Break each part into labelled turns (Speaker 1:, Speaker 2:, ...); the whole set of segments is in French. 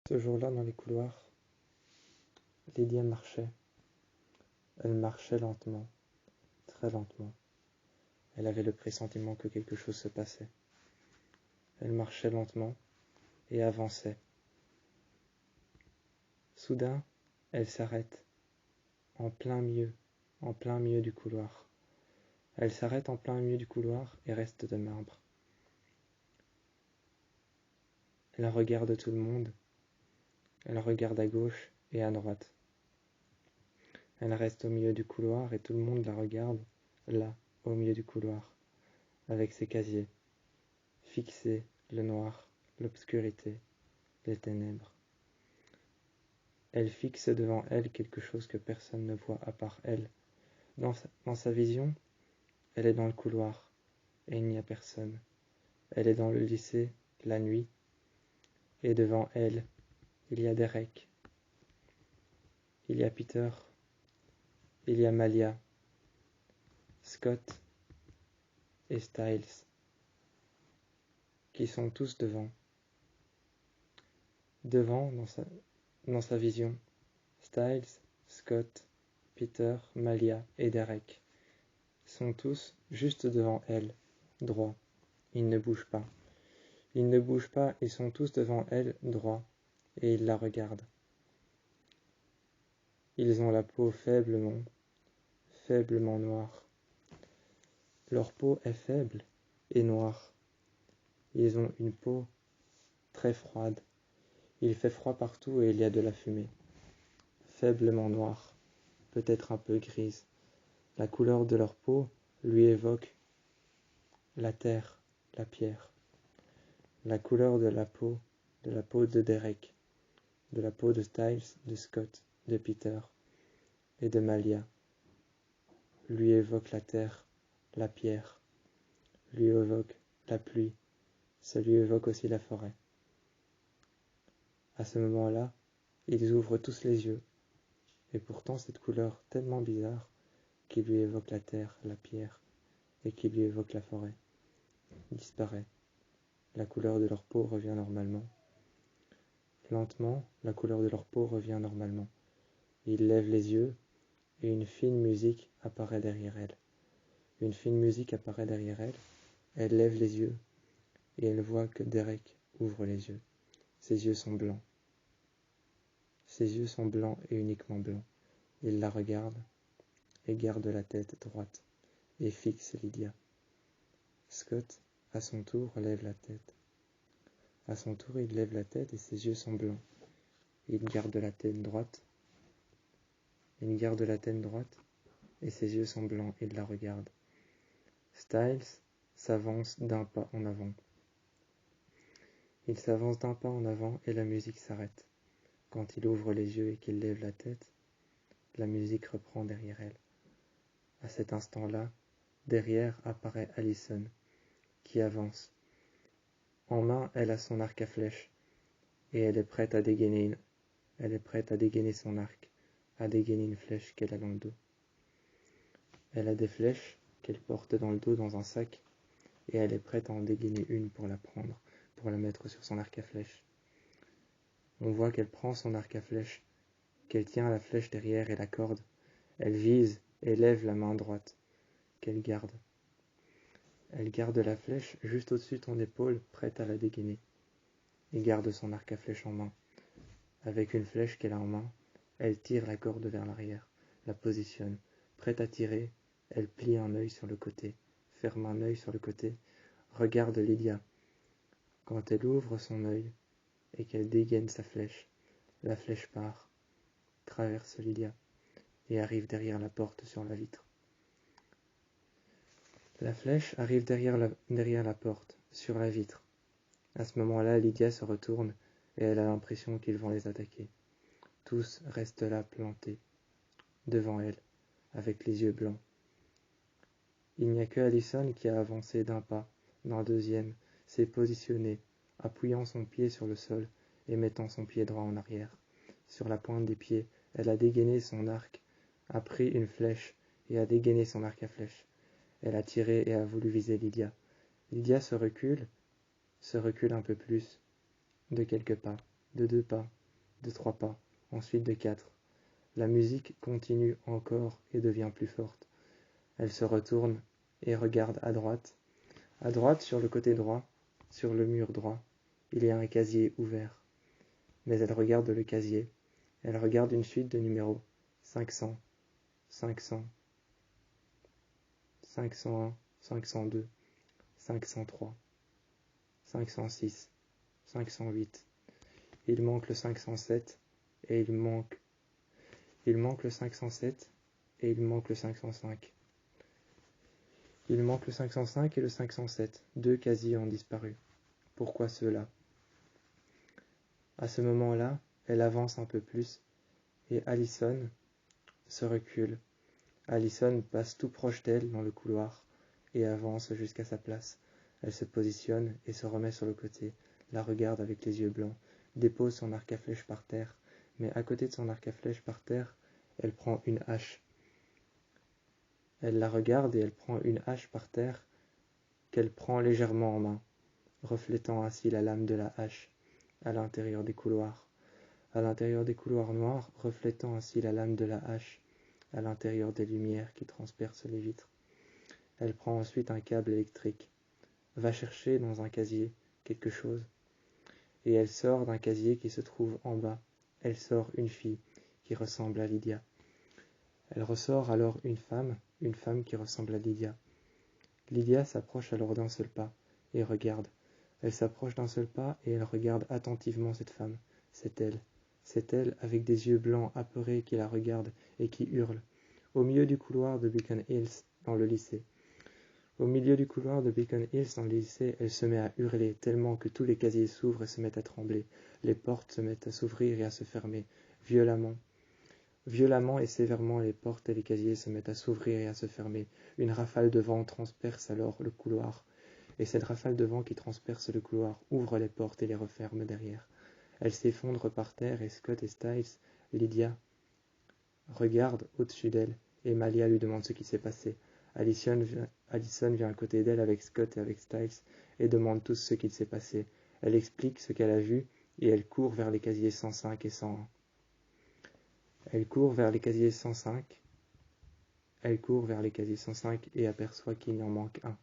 Speaker 1: Ce jour-là, dans les couloirs, Lydia marchait. Elle marchait lentement, très lentement. Elle avait le pressentiment que quelque chose se passait. Elle marchait lentement et avançait. Soudain, elle s'arrête, en plein milieu du couloir. Elle s'arrête en plein milieu du couloir et reste de marbre. Elle regarde tout le monde. Elle regarde à gauche et à droite. Elle reste au milieu du couloir et tout le monde la regarde, là, au milieu du couloir, avec ses casiers, fixés, le noir, l'obscurité, les ténèbres. Elle fixe devant elle quelque chose que personne ne voit à part elle. Dans sa vision, elle est dans le couloir, et il n'y a personne. Elle est dans le lycée, la nuit, et devant elle, il y a Derek, il y a Peter, il y a Malia, Scott et Styles, qui sont tous devant. Devant, dans sa vision, Styles, Scott, Peter, Malia et Derek sont tous juste devant elle, droits. Ils ne bougent pas. Ils ne bougent pas et sont tous devant elle, droits, et ils la regardent. Ils ont la peau faiblement noire. Leur peau est faible et noire. Ils ont une peau très froide. Il fait froid partout et il y a de la fumée. Faiblement noire, peut-être un peu grise. La couleur de leur peau lui évoque la terre, la pierre. La couleur de la peau de Derek, de la peau de Styles, de Scott, de Peter et de Malia, lui évoque la terre, la pierre, lui évoque la pluie, ça lui évoque aussi la forêt. À ce moment-là, ils ouvrent tous les yeux, et pourtant cette couleur tellement bizarre qui lui évoque la terre, la pierre, et qui lui évoque la forêt, disparaît. La couleur de leur peau revient normalement. Lentement, la couleur de leur peau revient normalement. Ils lèvent les yeux, et une fine musique apparaît derrière elle. Une fine musique apparaît derrière elle. Elle lève les yeux, et elle voit que Derek ouvre les yeux. Ses yeux sont blancs. Ses yeux sont blancs et uniquement blancs. Il la regarde et garde la tête droite et fixe Lydia. Scott, à son tour, lève la tête. À son tour, il lève la tête et ses yeux sont blancs. Il garde la tête droite. Il garde la tête droite et ses yeux sont blancs. Il la regarde. Styles s'avance d'un pas en avant. Il s'avance d'un pas en avant et la musique s'arrête. Quand il ouvre les yeux et qu'il lève la tête, la musique reprend derrière elle. À cet instant-là, derrière apparaît Allison, qui avance. En main, elle a son arc à flèche, et elle est prête à dégainer son arc, à dégainer une flèche qu'elle a dans le dos. Elle a des flèches qu'elle porte dans le dos dans un sac, et elle est prête à en dégainer une pour la prendre, pour la mettre sur son arc à flèche. On voit qu'elle prend son arc à flèche, qu'elle tient la flèche derrière et la corde. Elle vise et lève la main droite, qu'elle garde. Elle garde la flèche juste au-dessus de son épaule, prête à la dégainer, et garde son arc à flèche en main. Avec une flèche qu'elle a en main, elle tire la corde vers l'arrière, la positionne. Prête à tirer, elle plie un œil sur le côté, ferme un œil sur le côté, regarde Lydia. Quand elle ouvre son œil et qu'elle dégaine sa flèche, la flèche part, traverse Lydia et arrive derrière la porte sur la vitre. La flèche arrive derrière la porte, sur la vitre. À ce moment-là, Lydia se retourne et elle a l'impression qu'ils vont les attaquer. Tous restent là plantés, devant elle, avec les yeux blancs. Il n'y a que Allison qui a avancé d'un pas, d'un deuxième, s'est positionnée, appuyant son pied sur le sol et mettant son pied droit en arrière. Sur la pointe des pieds, elle a dégainé son arc, a pris une flèche et a dégainé son arc à flèche. Elle a tiré et a voulu viser Lydia. Lydia se recule un peu plus, de quelques pas, de 2 pas, de 3 pas, ensuite de 4. La musique continue encore et devient plus forte. Elle se retourne et regarde à droite. À droite, sur le côté droit, sur le mur droit, il y a un casier ouvert. Mais elle regarde le casier. Elle regarde une suite de numéros. 500, 500, 501, 502, 503, 506, 508. Il manque le 507 et il manque le 507 et il manque le 505. Il manque le 505 et le 507. 2 casiers ont disparu. Pourquoi cela? À ce moment-là, elle avance un peu plus et Allison se recule. Allison passe tout proche d'elle dans le couloir et avance jusqu'à sa place. Elle se positionne et se remet sur le côté, la regarde avec les yeux blancs, dépose son arc à flèche par terre, mais à côté de son arc à flèche par terre, elle prend une hache. Elle la regarde et elle prend une hache par terre qu'elle prend légèrement en main, reflétant ainsi la lame de la hache à l'intérieur des couloirs. À l'intérieur des couloirs noirs, reflétant ainsi la lame de la hache à l'intérieur des lumières qui transpercent les vitres. Elle prend ensuite un câble électrique, va chercher dans un casier quelque chose, et elle sort d'un casier qui se trouve en bas. Elle sort une fille qui ressemble à Lydia. Elle ressort alors une femme qui ressemble à Lydia. Lydia s'approche alors d'un seul pas et regarde. Elle s'approche d'un seul pas et elle regarde attentivement cette femme. C'est elle avec des yeux blancs apeurés qui la regardent et qui hurle. Au milieu du couloir de Beacon Hills, dans le lycée. Au milieu du couloir de Beacon Hills, dans le lycée, elle se met à hurler tellement que tous les casiers s'ouvrent et se mettent à trembler. Les portes se mettent à s'ouvrir et à se fermer, violemment. Violemment et sévèrement, les portes et les casiers se mettent à s'ouvrir et à se fermer. Une rafale de vent transperce alors le couloir. Et cette rafale de vent qui transperce le couloir ouvre les portes et les referme derrière. Elle s'effondre par terre et Scott et Styles, Lydia, regardent au-dessus d'elle et Malia lui demande ce qui s'est passé. Allison vient à côté d'elle avec Scott et avec Styles et demande tous ce qu'il s'est passé. Elle explique ce qu'elle a vu et elle court vers les casiers 105 et 101. Elle court vers les casiers 105. Elle court vers les casiers 105 et aperçoit qu'il y en manque un.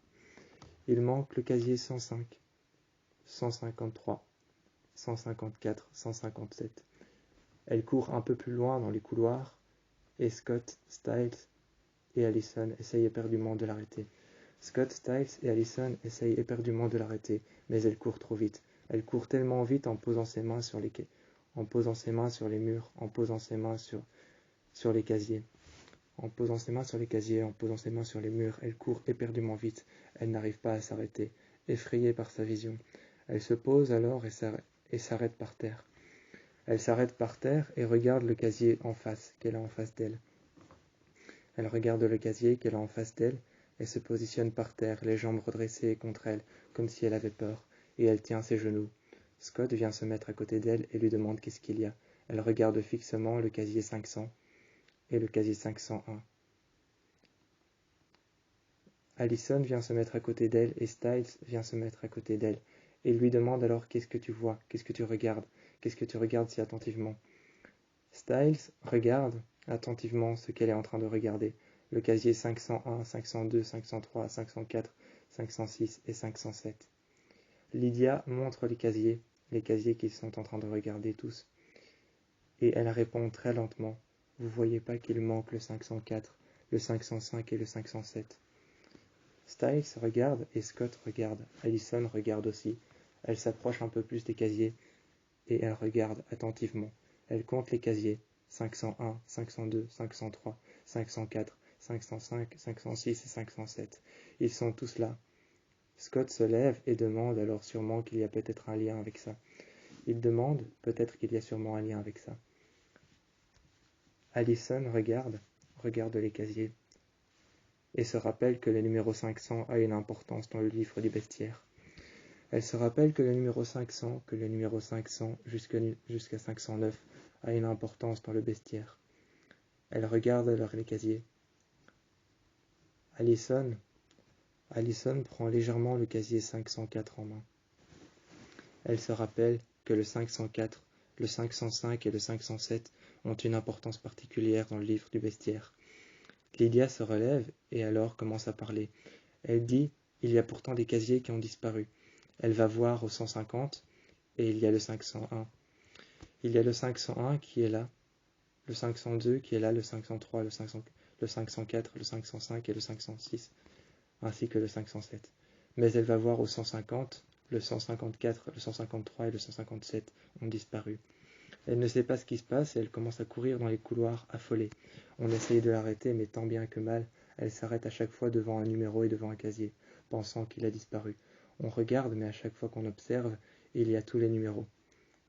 Speaker 1: Il manque le casier 105, 153, 154, 157. Elle court un peu plus loin dans les couloirs et Scott, Styles et Allison essayent éperdument de l'arrêter. Scott, Styles et Allison essayent éperdument de l'arrêter, mais elle court trop vite. Elle court tellement vite en posant ses mains sur les quais, en posant ses mains sur les murs, en posant ses mains sur les casiers. En posant ses mains sur les casiers, en posant ses mains sur les murs, elle court éperdument vite. Elle n'arrive pas à s'arrêter, effrayée par sa vision. Elle se pose alors et s'arrête par terre. Elle s'arrête par terre et regarde le casier en face, qu'elle a en face d'elle. Elle regarde le casier qu'elle a en face d'elle et se positionne par terre, les jambes redressées contre elle, comme si elle avait peur, et elle tient ses genoux. Scott vient se mettre à côté d'elle et lui demande qu'est-ce qu'il y a. Elle regarde fixement le casier 500 et le casier 501. Allison vient se mettre à côté d'elle et Styles vient se mettre à côté d'elle et lui demande alors qu'est-ce que tu vois, qu'est-ce que tu regardes si attentivement. Styles regarde attentivement ce qu'elle est en train de regarder, le casier 501, 502, 503, 504, 506 et 507. Lydia montre les casiers qu'ils sont en train de regarder tous, et elle répond très lentement, vous voyez pas qu'il manque le 504, le 505 et le 507. Styles regarde et Scott regarde. Allison regarde aussi. Elle s'approche un peu plus des casiers et elle regarde attentivement. Elle compte les casiers. 501, 502, 503, 504, 505, 506 et 507. Ils sont tous là. Scott se lève et demande alors sûrement qu'il y a peut-être un lien avec ça. Il demande peut-être qu'il y a sûrement un lien avec ça. Allison regarde les casiers et se rappelle que le numéro 500 a une importance dans le livre du bestiaire. Elle se rappelle que le numéro 500 jusqu'à 509 a une importance dans le bestiaire. Elle regarde alors les casiers. Allison prend légèrement le casier 504 en main. Elle se rappelle que le 504 le 505 et le 507 ont une importance particulière dans le livre du bestiaire. Lydia se relève et alors commence à parler. Elle dit « Il y a pourtant des casiers qui ont disparu ». Elle va voir au 150 et il y a le 501. Il y a le 501 qui est là, le 502 qui est là, le 503, le 504, le 505 et le 506, ainsi que le 507. Mais elle va voir au 150, le 154, le 153 et le 157 ont disparu. Elle ne sait pas ce qui se passe et elle commence à courir dans les couloirs affolée. On essaye de l'arrêter, mais tant bien que mal, elle s'arrête à chaque fois devant un numéro et devant un casier, pensant qu'il a disparu. On regarde, mais à chaque fois qu'on observe, il y a tous les numéros,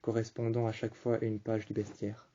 Speaker 1: correspondant à chaque fois à une page du bestiaire.